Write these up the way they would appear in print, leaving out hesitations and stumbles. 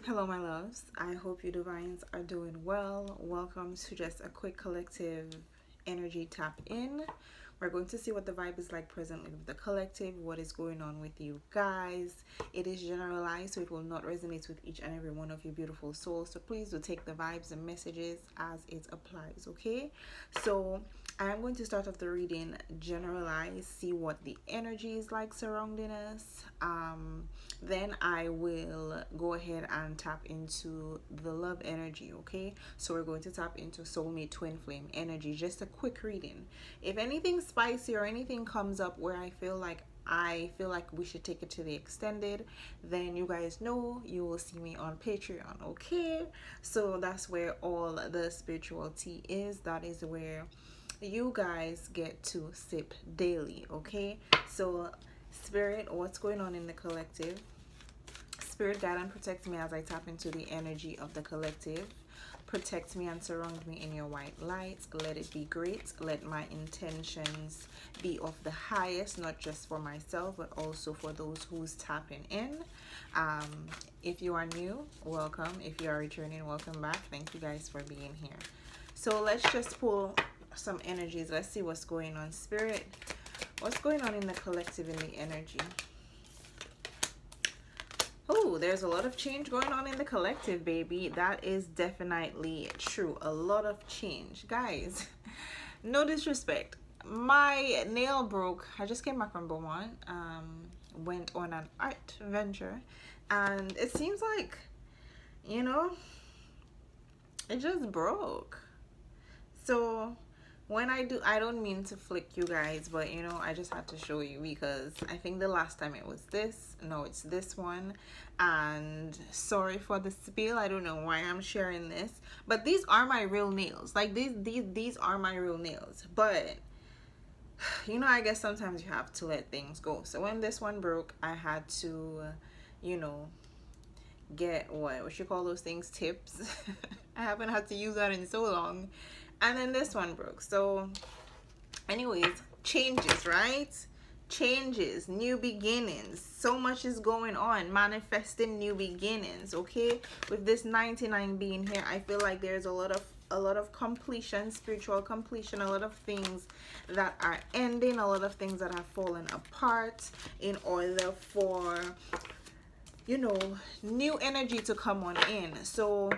Hello, my loves. I hope you divines are doing well. Welcome to just a quick collective energy tap in. We're going to see what the vibe is like presently with the collective, what is going on with you guys. It is generalized, so it will not resonate with each and every one of you beautiful souls. So please do take the vibes and messages as it applies, okay? So I'm going to start off the reading generalized, see what the energy is like surrounding us. Then I will go ahead and tap into the love energy, okay? So we're going to tap into soulmate twin flame energy. Just a quick reading. If anything spicy or anything comes up where I feel like we should take it to the extended, then you guys know you will see me on Patreon, okay? So that's where all the spiritual tea is. That is where you guys get to sip daily, okay? So Spirit, what's going on in the collective? Spirit, guide and protect me as I tap into the energy of the collective. Protect me and surround me in your white light. Let it be great. Let my intentions be of the highest, not just for myself, but also for those who's tapping in. If you are new, welcome. If you are returning, welcome back. Thank you guys for being here. So let's just pull some energies. Let's see what's going on. Spirit, what's going on in the collective, in the energy? Oh, there's a lot of change going on in the collective, baby. That is definitely true. A lot of change. Guys, no disrespect. My nail broke. I just came back from Beaumont. Went on an art venture. And it seems like, you know, it just broke. So when I don't mean to flick you guys, but you know, I just had to show you because I think the last time it was this. No, it's this one. And sorry for the spill. I don't know why I'm sharing this, but these are my real nails. Like these are my real nails. But you know, I guess sometimes you have to let things go. So when this one broke, I had to, you know, get what you call those things, tips. I haven't had to use that in so long. And then this one broke. So anyways, changes, right? Changes, new beginnings. So much is going on. Manifesting new beginnings, okay? With this 99 being here, I feel like there's a lot of completion, spiritual completion, a lot of things that are ending, a lot of things that have fallen apart in order for, you know, new energy to come on in. So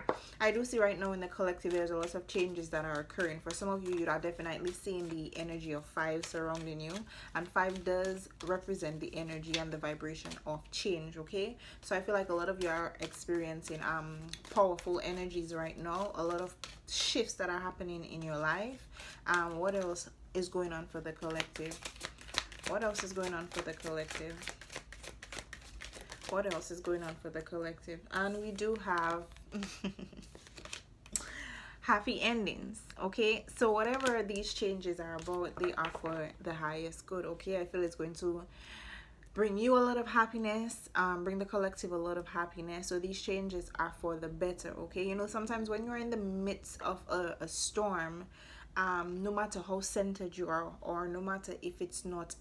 I do see right now in the collective there's a lot of changes that are occurring. For some of you, you are definitely seeing the energy of 5 surrounding you, and 5 does represent the energy and the vibration of change, okay? So I feel like a lot of you are experiencing powerful energies right now, a lot of shifts that are happening in your life. What else is going on for the collective? What else is going on for the collective? What else is going on for the collective? And we do have happy endings, okay? So whatever these changes are about, they are for the highest good, okay? I feel it's going to bring you a lot of happiness, bring the collective a lot of happiness. So these changes are for the better, okay? You know, sometimes when you're in the midst of a storm, no matter how centered you are, or no matter if it's not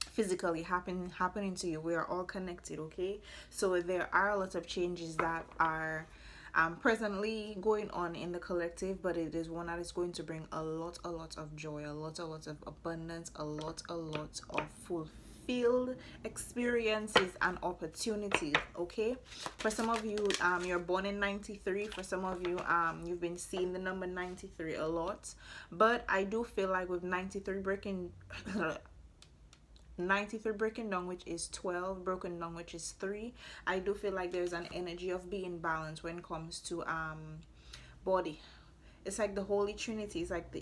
physically happening to you, we are all connected, okay? So there are a lot of changes that are presently going on in the collective, but it is one that is going to bring a lot of joy, a lot of abundance, a lot of fulfilled experiences and opportunities, okay? For some of you, you're born in 93. For some of you, you've been seeing the number 93 a lot, but I do feel like with 93 breaking 93 breaking down, which is 12 broken down, which is 3, I do feel like there's an energy of being balanced when it comes to body. It's like the Holy Trinity. It's like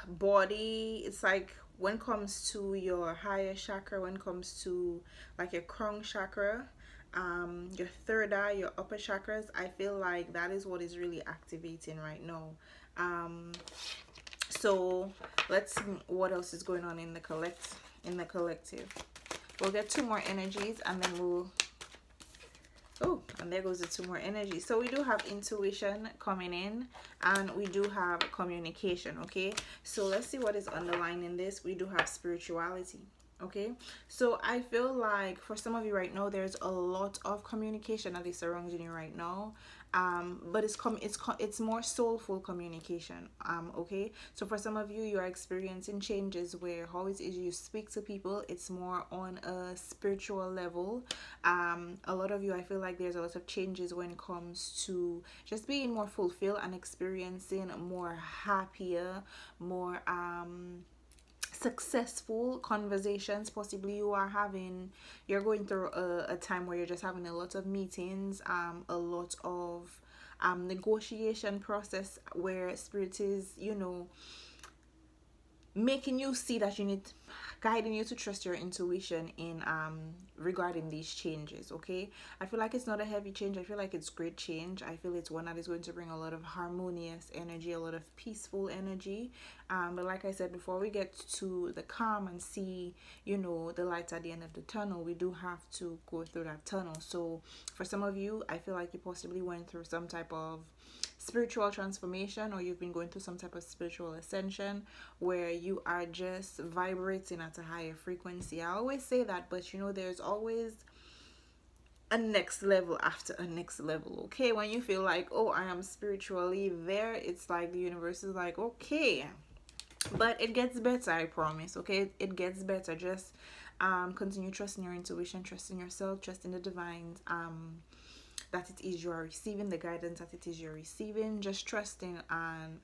body. It's like when it comes to your higher chakra, when it comes to like your crown chakra, your third eye, your upper chakras, I feel like that is what is really activating right now. So let's see what else is going on in the collective. We'll get 2 more energies and then we'll, oh, and there goes the 2 more energies. So we do have intuition coming in, and we do have communication, okay? So let's see what is underlying in this. We do have spirituality. Okay, so I feel like for some of you right now, there's a lot of communication that is surrounding you right now, but it's more soulful communication. Okay, so for some of you, you are experiencing changes where how it is you speak to people, it's more on a spiritual level. A lot of you, I feel like there's a lot of changes when it comes to just being more fulfilled and experiencing more happier, more successful conversations. Possibly you're going through a time where you're just having a lot of meetings, a lot of negotiation process where spirit is, making you see that you need, guiding you to trust your intuition in regarding these changes. Okay, I feel like it's not a heavy change. I feel like it's great change. I feel it's one that is going to bring a lot of harmonious energy, a lot of peaceful energy. But like I said, before we get to the calm and see, the lights at the end of the tunnel, we do have to go through that tunnel. So for some of you, I feel like you possibly went through some type of spiritual transformation, or you've been going through some type of spiritual ascension where you are just vibrating at a higher frequency. I always say that, but there's always a next level after a next level. Okay, when you feel like, oh, I am spiritually there, it's like the universe is like, okay, but it gets better, I promise. Okay, it gets better. Just continue trusting your intuition, trusting yourself, trusting the divine, that it is you are receiving, the guidance that it is you're receiving. Just trusting and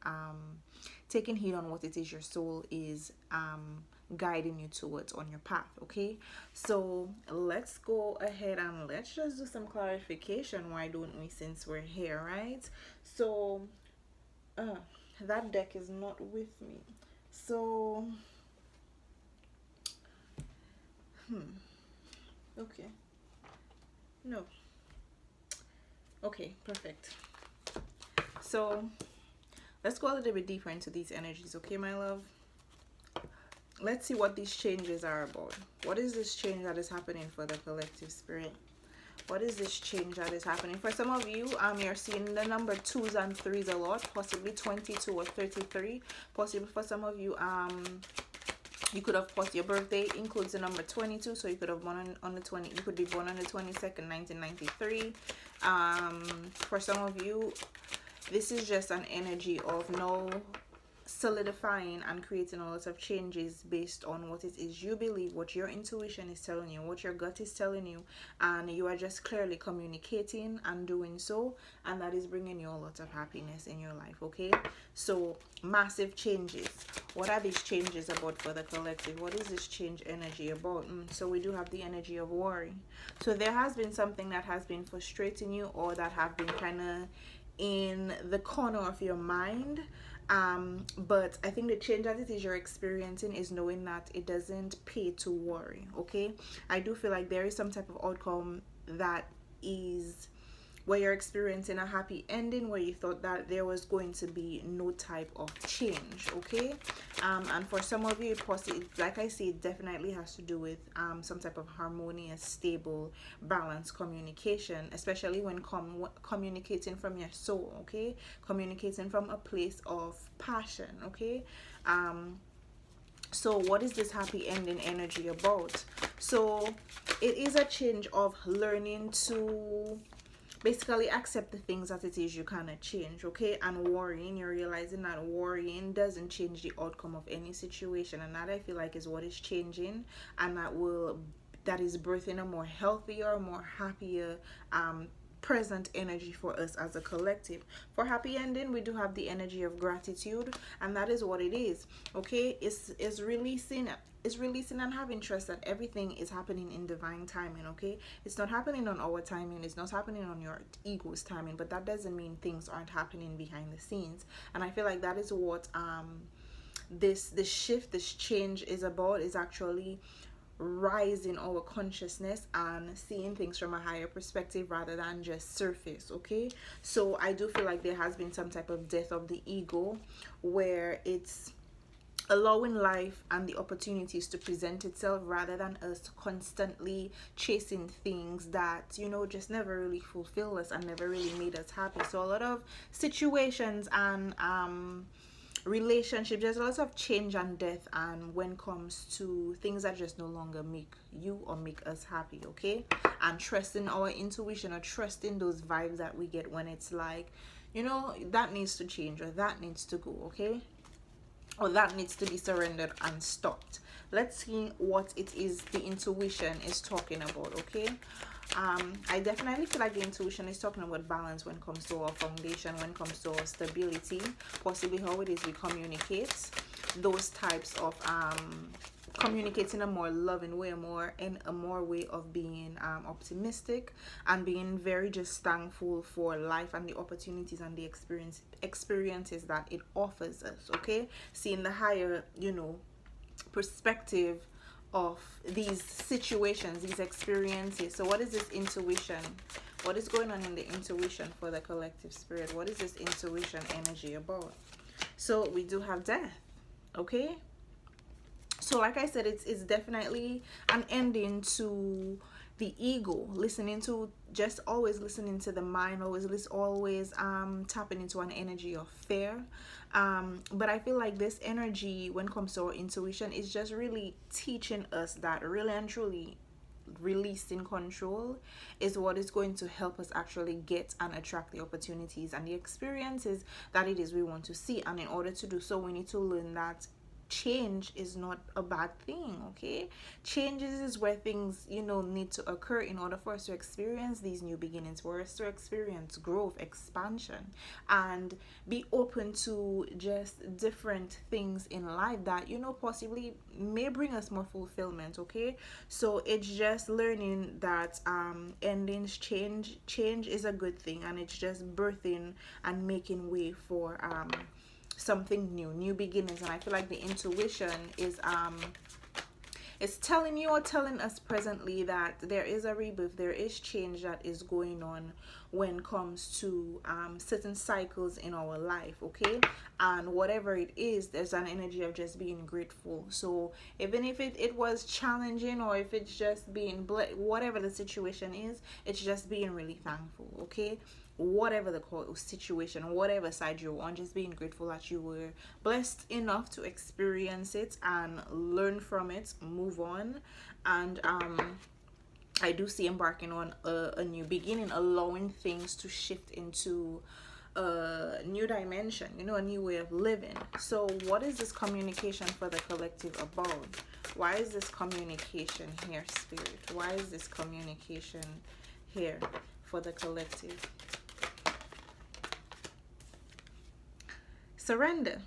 taking heed on what it is your soul is guiding you towards on your path. Okay, so let's go ahead and let's just do some clarification, why don't we, since we're here, right? So that deck is not with me, so okay, no, okay, perfect. So let's go a little bit deeper into these energies. Okay, my love, let's see what these changes are about. What is this change that is happening for the collective spirit? What is this change that is happening for some of you? You're seeing the number 2s and 3s a lot, possibly 22 or 33. Possibly for some of you, you could have your birthday includes the number 22, so you could have born on the 20. You could be born on the 22nd, 1993. For some of you, this is just an energy of no solidifying and creating a lot of changes based on what it is you believe, what your intuition is telling you, what your gut is telling you, and you are just clearly communicating and doing so, and that is bringing you a lot of happiness in your life. Okay, so massive changes. What are these changes about for the collective? What is this change energy about? So we do have the energy of worry. So there has been something that has been frustrating you, or that have been kind of in the corner of your mind. But I think the change that it is you're experiencing is knowing that it doesn't pay to worry. Okay, I do feel like there is some type of outcome that is where you're experiencing a happy ending, where you thought that there was going to be no type of change. Okay, and for some of you, possibly, like I say, it definitely has to do with some type of harmonious, stable, balanced communication, especially when communicating from your soul. Okay, communicating from a place of passion. Okay, so what is this happy ending energy about? So it is a change of learning to basically accept the things that it is you cannot change. Okay, and worrying, you're realizing that worrying doesn't change the outcome of any situation, and that I feel like is what is changing, and that is birthing a more healthier, more happier present energy for us as a collective. For happy ending, we do have the energy of gratitude, and that is what it is. Okay, it's releasing and having trust that everything is happening in divine timing. Okay, it's not happening on our timing, it's not happening on your ego's timing, but that doesn't mean things aren't happening behind the scenes. And I feel like that is what this shift, this change is about, is actually rising our consciousness and seeing things from a higher perspective rather than just surface. Okay, so I do feel like there has been some type of death of the ego, where it's allowing life and the opportunities to present itself rather than us constantly chasing things that just never really fulfill us and never really made us happy. So a lot of situations and relationship, there's a lot of change and death, and when it comes to things that just no longer make you or make us happy, okay? And trusting our intuition, or trusting those vibes that we get when it's like, you know, that needs to change, or that needs to go, okay? Or that needs to be surrendered and stopped. Let's see what it is the intuition is talking about, okay? I definitely feel like the intuition is talking about balance when it comes to our foundation, when it comes to our stability, possibly how it is we communicate, those types of communicate in a more loving way, more in a more way of being optimistic, and being very just thankful for life and the opportunities and the experiences that it offers us, okay? Seeing the higher, you know, perspective of these situations, these experiences. So what is this intuition? What is going on in the intuition for the collective spirit? What is this intuition energy about? So we do have death, okay? So like I said, it's definitely an ending to the ego, listening to, just always listening to the mind, always tapping into an energy of fear. But I feel like this energy, when it comes to our intuition, is just really teaching us that really and truly releasing control is what is going to help us actually get and attract the opportunities and the experiences that it is we want to see. And in order to do so, we need to learn that change is not a bad thing, okay? Changes is where things, you know, need to occur in order for us to experience these new beginnings, for us to experience growth, expansion, and be open to just different things in life that, you know, possibly may bring us more fulfillment, okay? So it's just learning that endings, change is a good thing, and it's just birthing and making way for something new beginnings. And I feel like the intuition is it's telling you or telling us presently that there is a rebirth, there is change that is going on when it comes to certain cycles in our life, okay? And whatever it is, there's an energy of just being grateful. So even if it was challenging, or if it's just being whatever the situation is, it's just being really thankful, okay? Whatever the situation, whatever side you're on, just being grateful that you were blessed enough to experience it and learn from it, move on. And I do see embarking on a new beginning, allowing things to shift into a new dimension, you know, a new way of living. So what is this communication for the collective about? Why is this communication here, spirit? Why is this communication here for the collective? Surrender,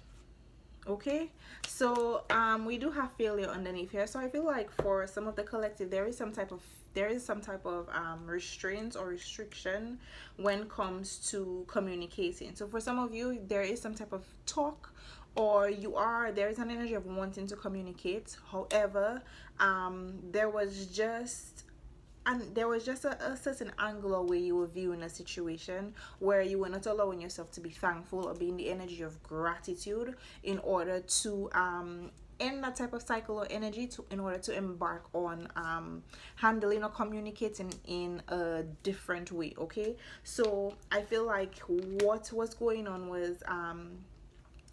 okay? So we do have failure underneath here. So I feel like for some of the collective, there is some type of restraint or restriction when it comes to communicating. So for some of you, there is some type of talk, or there is an energy of wanting to communicate. However, there was just a certain angle or way you were viewing a situation where you were not allowing yourself to be thankful or be in the energy of gratitude in order to end that type of cycle or energy, in order to embark on handling or communicating in a different way, okay? So I feel like what was going on was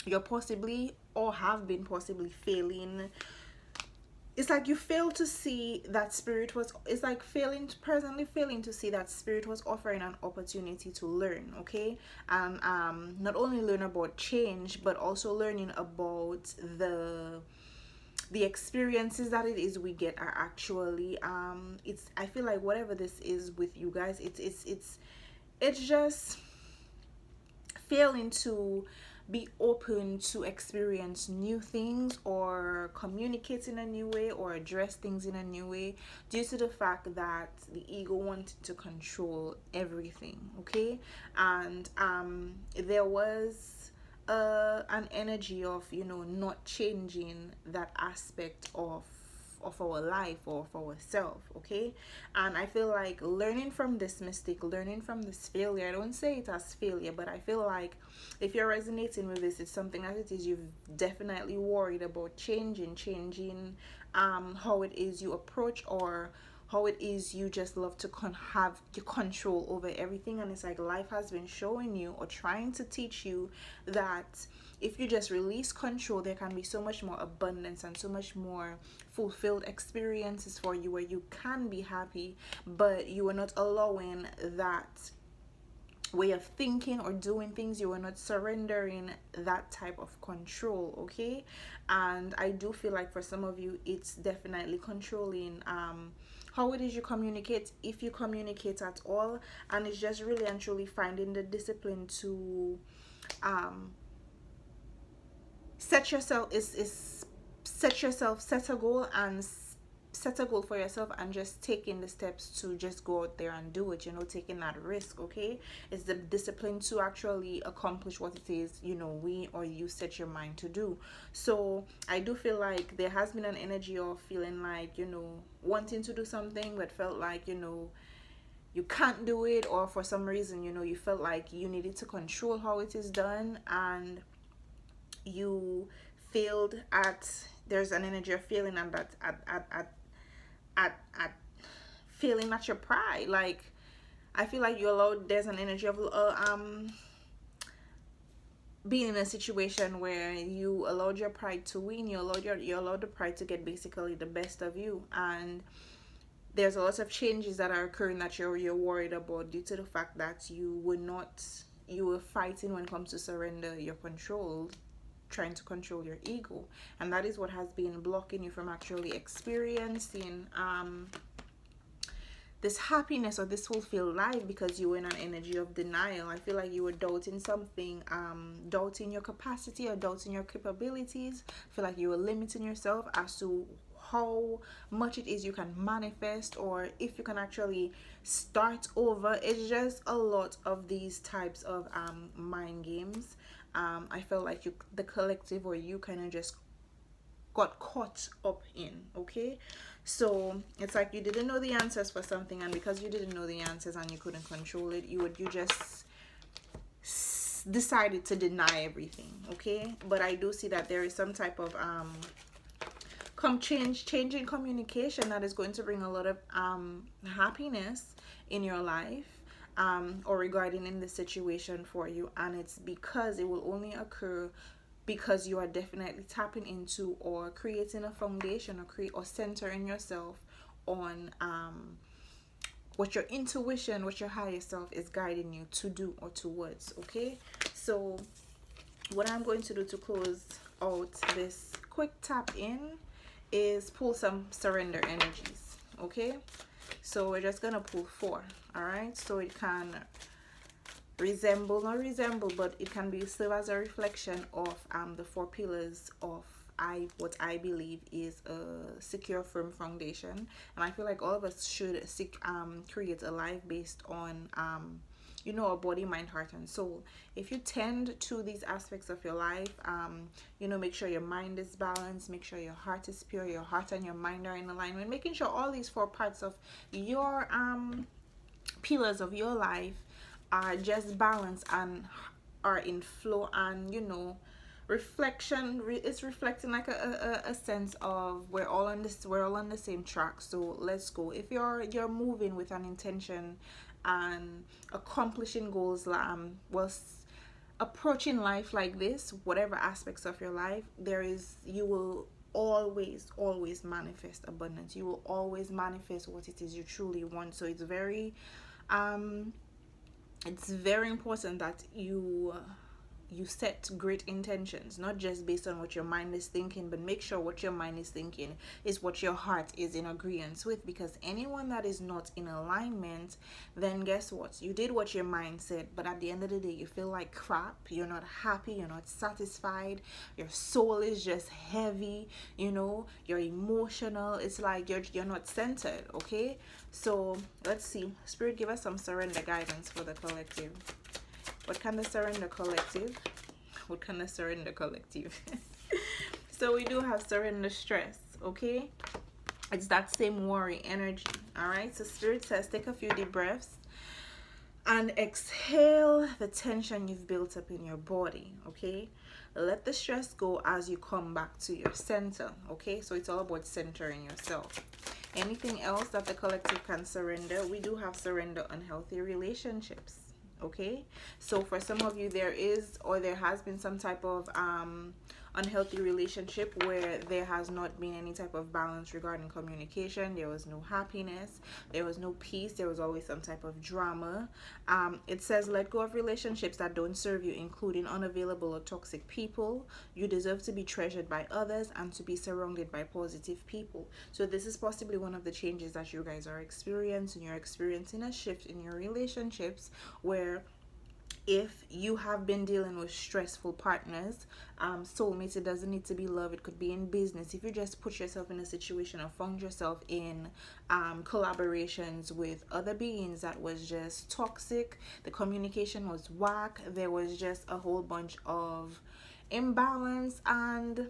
you're possibly, or have been possibly, failing. It's like you fail to see that spirit was, it's like presently failing to see that spirit was offering an opportunity to learn, okay? And not only learn about change, but also learning about the experiences that it is we get are actually I feel like whatever this is with you guys, it's just failing to be open to experience new things, or communicate in a new way, or address things in a new way, due to the fact that the ego wanted to control everything, okay? And there was an energy of, you know, not changing that aspect of our life or of ourselves, okay? And I feel like learning from this mistake, learning from this failure, I don't say it as failure, but I feel like if you're resonating with this, it's something that it is you've definitely worried about changing how it is you approach, or how it is you just love to have your control over everything. And it's like life has been showing you or trying to teach you that if you just release control, there can be so much more abundance and so much more fulfilled experiences for you, where you can be happy, but you are not allowing that way of thinking or doing things. You are not surrendering that type of control, okay? And I do feel like for some of you, it's definitely controlling how it is you communicate, if you communicate at all. And it's just really and truly finding the discipline to set yourself set a goal, and set a goal for yourself, and just taking the steps to just go out there and do it, you know, taking that risk, okay? It's the discipline to actually accomplish what it is, you know, we or you set your mind to do. So I do feel like there has been an energy of feeling like, you know, wanting to do something but felt like, you know, you can't do it, or for some reason, you know, you felt like you needed to control how it is done, and you failed at, there's an energy of failing at that, at failing at your pride. Like I feel like you allowed, there's an energy of being in a situation where you allowed your pride to win. You allowed the pride to get basically the best of you, and there's a lot of changes that are occurring that you're worried about, due to the fact that you were fighting when it comes to surrender your control, trying to control your ego. And that is what has been blocking you from actually experiencing this happiness or this fulfilled life, because you were in an energy of denial. I feel like you were doubting something, doubting your capacity or doubting your capabilities. I feel like you were limiting yourself as to how much it is you can manifest, or if you can actually start over. It's just a lot of these types of mind games. I felt like the collective, or you kind of just got caught up in, okay? So it's like you didn't know the answers for something, and because you didn't know the answers and you couldn't control it, you just decided to deny everything, okay? But I do see that there is some type of change in communication that is going to bring a lot of happiness in your life, or regarding in the situation for you. And it's because it will only occur because you are definitely tapping into or creating a foundation, or centering yourself on what your intuition, what your higher self is guiding you to do or towards, okay? So what I'm going to do to close out this quick tap in is pull some surrender energies, okay? So we're just gonna pull 4, all right? So it can not resemble, but it can be serve as a reflection of the 4 pillars of what I believe is a secure, firm foundation. And I feel like all of us should create a life based on you know, our body, mind, heart, and soul. If you tend to these aspects of your life, you know, make sure your mind is balanced, make sure your heart is pure, your heart and your mind are in alignment, making sure all these 4 parts of your pillars of your life are just balanced and are in flow, and you know, reflection it's reflecting like a sense of we're all on the same track. So let's go. If you're moving with an intention and accomplishing goals, approaching life like this, whatever aspects of your life, you will always manifest abundance. You will always manifest what it is you truly want. So it's very important that you set great intentions, not just based on what your mind is thinking, but make sure what your mind is thinking is what your heart is in agreement with. Because anyone that is not in alignment, then guess what? You did what your mind said, but at the end of the day, you feel like crap. You're not happy. You're not satisfied. Your soul is just heavy. You know, you're emotional. It's like you're not centered. Okay, so let's see. Spirit, give us some surrender guidance for the collective. What can the surrender collective? What can the surrender collective? So we do have surrender stress, okay? It's that same worry energy, all right? So Spirit says take a few deep breaths and exhale the tension you've built up in your body, okay? Let the stress go as you come back to your center, okay? So it's all about centering yourself. Anything else that the collective can surrender? We do have surrender unhealthy relationships. Okay, so for some of you, there is or there has been some type of unhealthy relationship where there has not been any type of balance regarding communication. There was no happiness, there was no peace, there was always some type of drama. It says let go of relationships that don't serve you, including unavailable or toxic people. You deserve to be treasured by others and to be surrounded by positive people. So this is possibly one of the changes that you guys are experiencing. You're experiencing a shift in your relationships where if you have been dealing with stressful partners, soulmates, it doesn't need to be love, it could be in business. If you just put yourself in a situation or found yourself in collaborations with other beings that was just toxic, the communication was whack, there was just a whole bunch of imbalance and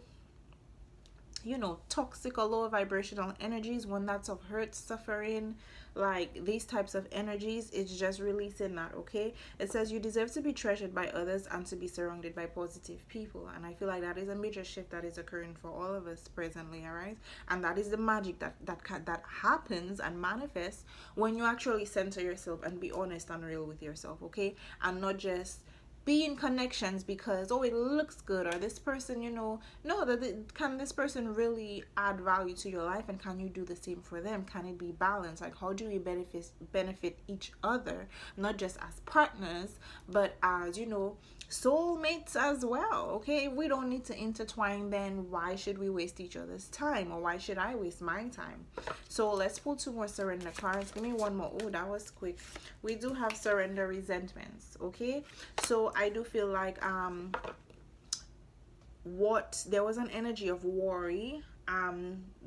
toxic or low vibrational energies, one that's of hurt, suffering, like these types of energies, it's just releasing that. Okay, it says you deserve to be treasured by others and to be surrounded by positive people, and I feel like that is a major shift that is occurring for all of us presently. All right, and that is the magic that happens and manifests when you actually center yourself and be honest and real with yourself. Okay, and not just be in connections because it looks good, or this person, no, can this person really add value to your life, and can you do the same for them? Can it be balanced? Like, how do we benefit each other, not just as partners but as soulmates as well? Okay, if we don't need to intertwine, then why should we waste each other's time, or why should I waste my time? So let's pull two more surrender cards. Give me one more. Oh, that was quick. We do have surrender resentments. Okay, so I do feel like there was an energy of worry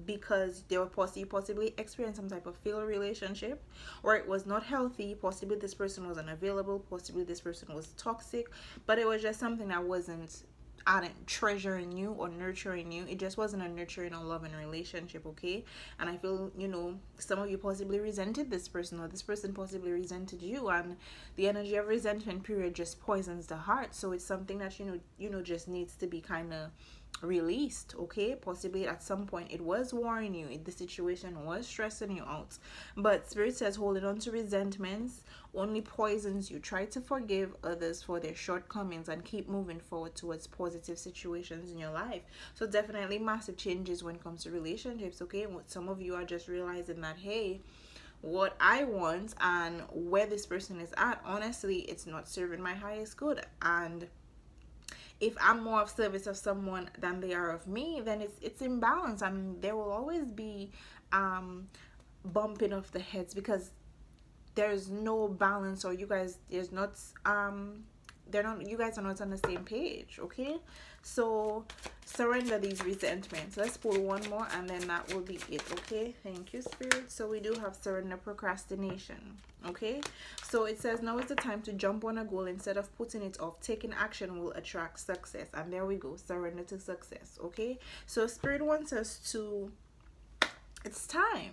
because they were possibly experienced some type of failed relationship, or it was not healthy. Possibly this person was unavailable, possibly this person was toxic, but it was just something that wasn't treasuring you or nurturing you. It just wasn't a nurturing or loving relationship. Okay, and I feel some of you possibly resented this person, or this person possibly resented you, and the energy of resentment period just poisons the heart. So it's something that just needs to be kind of released. Okay, possibly at some point it was worrying you, the situation was stressing you out, but spirit says holding on to resentments only poisons you. Try to forgive others for their shortcomings and keep moving forward towards positive situations in your life. So definitely massive changes when it comes to relationships. Okay, some of you are just realizing that, hey, what I want and where this person is at, honestly, it's not serving my highest good, and if I'm more of service of someone than they are of me, then it's imbalance, and there will always be bumping of the heads because there's no balance, or you guys you guys are not on the same page. Okay, so surrender these resentments. Let's pull one more and then that will be it. Okay, thank you, spirit. So we do have surrender procrastination. Okay, so it says now is the time to jump on a goal instead of putting it off. Taking action will attract success, and there we go, surrender to success. Okay, so spirit wants us to, it's time.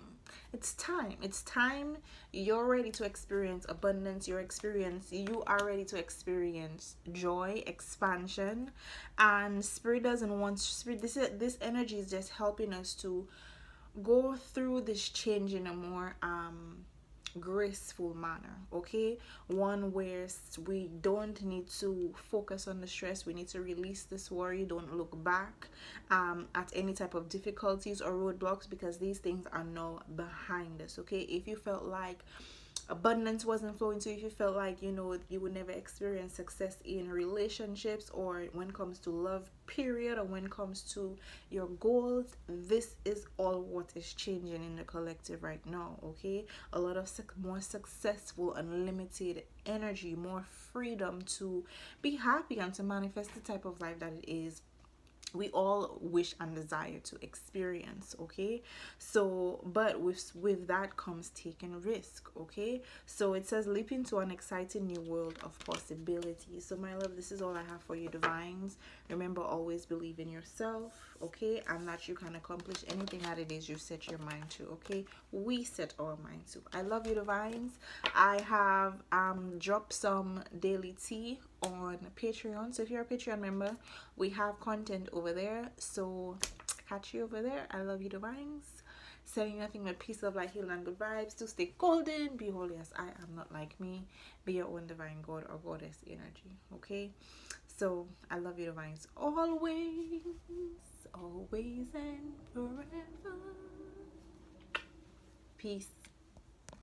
It's time. You're ready to experience abundance. You are ready to experience joy, expansion, and spirit doesn't want spirit. This energy is just helping us to go through this change in a more graceful manner. Okay, one where we don't need to focus on the stress. We need to release this worry. Don't look back at any type of difficulties or roadblocks, because these things are now behind us. Okay, if you felt like abundance wasn't flowing to you, if you felt like you would never experience success in relationships, or when it comes to love period, or when it comes to your goals, this is all what is changing in the collective right now. Okay, a lot of more successful, unlimited energy, more freedom to be happy and to manifest the type of life that it is we all wish and desire to experience. Okay, so but with that comes taking risk. Okay, so it says leap into an exciting new world of possibilities. So my love, this is all I have for you, divines. Remember, always believe in yourself. Okay, and that you can accomplish anything that it is you set your mind to. Okay, we set our mind to. I love you, divines. I have dropped some daily tea on Patreon, so if you're a Patreon member, we have content over there, so catch you over there. I love you, divines. Sending nothing but peace, love, light, healing, and good vibes. To stay golden, be holy as I am, not like me. Be your own divine god or goddess energy. Okay? So I love you, divines, always, always and forever. Peace.